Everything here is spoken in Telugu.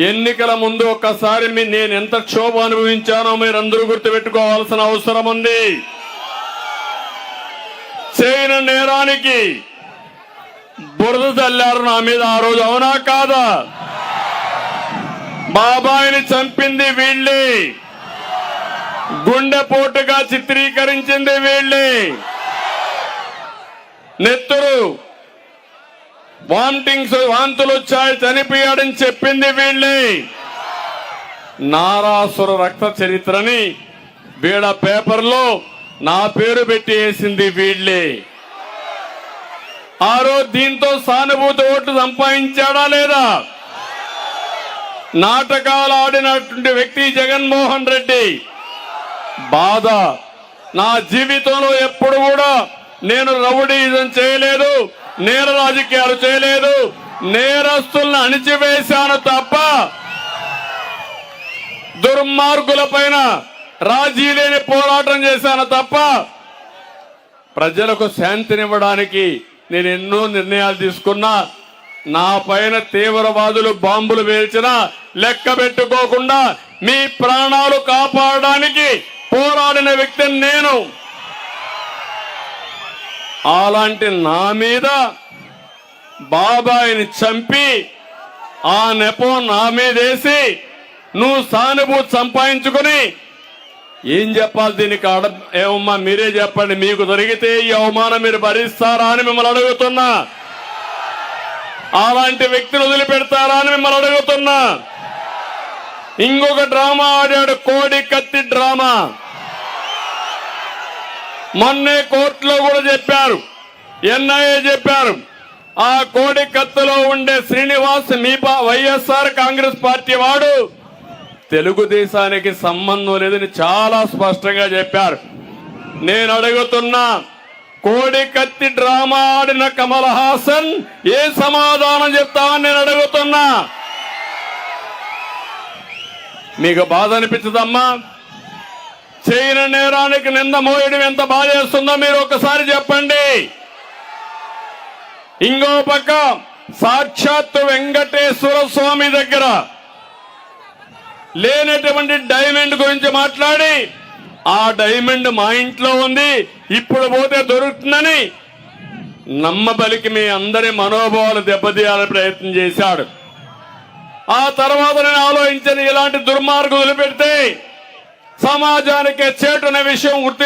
ఎన్నికల ముందు ఒక్కసారి నేను ఎంత క్షోభ అనుభవించానో మీరందరూ గుర్తుపెట్టుకోవాల్సిన అవసరం ఉంది. చేయని నేరానికి బురద చల్లారు నా మీద ఆ రోజు, అవునా కాదా? బాబాయిని చంపింది వీళ్ళే, గుండెపోటుగా చిత్రీకరించింది వీళ్ళే, నెత్తురు వాంతులు వచ్చాయి చనిపోయాడని చెప్పింది వీళ్ళే, నారాసుర రక్త చరిత్రని వీళ్ళ పేపర్లో నా పేరు పెట్టి వేసింది వీళ్ళే. ఆ రోజు దీంతో సానుభూతి ఓట్లు సంపాదించాడా లేదా? నాటకాలు ఆడినటువంటి వ్యక్తి జగన్మోహన్ రెడ్డి. బాధ, నా జీవితంలో ఎప్పుడు కూడా నేను రౌడీజం చేయలేదు, నేర రాజకీయాలు చేయలేదు, నేరస్తులను అణిచివేశాను తప్ప దుర్మార్గులపైన రాజీ లేని పోరాటం చేశాను తప్ప ప్రజలకు శాంతినివ్వడానికి నేను ఎన్నో నిర్ణయాలు తీసుకున్నా. నా పైన తీవ్రవాదులు బాంబులు వేల్చినా లెక్క పెట్టుకోకుండా మీ ప్రాణాలు కాపాడడానికి పోరాడిన వ్యక్తిని నేను. అలాంటి నా మీద బాబాయిని చంపి ఆ నెపం నా మీదేసి నువ్వు సానుభూతి సంపాదించుకుని ఏం చెప్పాలి దీనికి? ఏమమ్మా మీరే చెప్పండి, మీకు జరిగితే ఈ అవమానం మీరు భరిస్తారా అని మిమ్మల్ని అడుగుతున్నా. అలాంటి వ్యక్తిని వదిలిపెడతారా అని మిమ్మల్ని అడుగుతున్నా. ఇంకొక డ్రామా ఆడాడు, కోడి కత్తి డ్రామా. మొన్నే కోర్టులో కూడా చెప్పారు, ఎన్ఐఏ చెప్పారు, ఆ కోడి కత్తిలో ఉండే శ్రీనివాస్ మీ వైఎస్ఆర్ కాంగ్రెస్ పార్టీ వాడు, తెలుగుదేశానికి సంబంధం లేదని చాలా స్పష్టంగా చెప్పారు. నేను అడుగుతున్నా, కోడి కత్తి డ్రామా ఆడిన కమల్ హాసన్ ఏ సమాధానం చెప్తామని నేను అడుగుతున్నా. మీకు బాధ అనిపించదమ్మా? చేయని నేరానికి నింద మోయడం ఎంత బాధ చేస్తుందో మీరు ఒకసారి చెప్పండి. ఇంకో పక్క సాక్షాత్తు వెంకటేశ్వర స్వామి దగ్గర లేనటువంటి డైమండ్ గురించి మాట్లాడి, ఆ డైమండ్ మా ఇంట్లో ఉంది, ఇప్పుడు పోతే దొరుకుతుందని నమ్మబలికి మీ అందరి మనోభావాలు దెబ్బతీయాలని ప్రయత్నం చేశాడు. ఆ తర్వాత నేను ఆలోచించిన, ఇలాంటి దుర్మార్గులు పెడితే సమాజానికి చేటున్న విషయం గుర్తి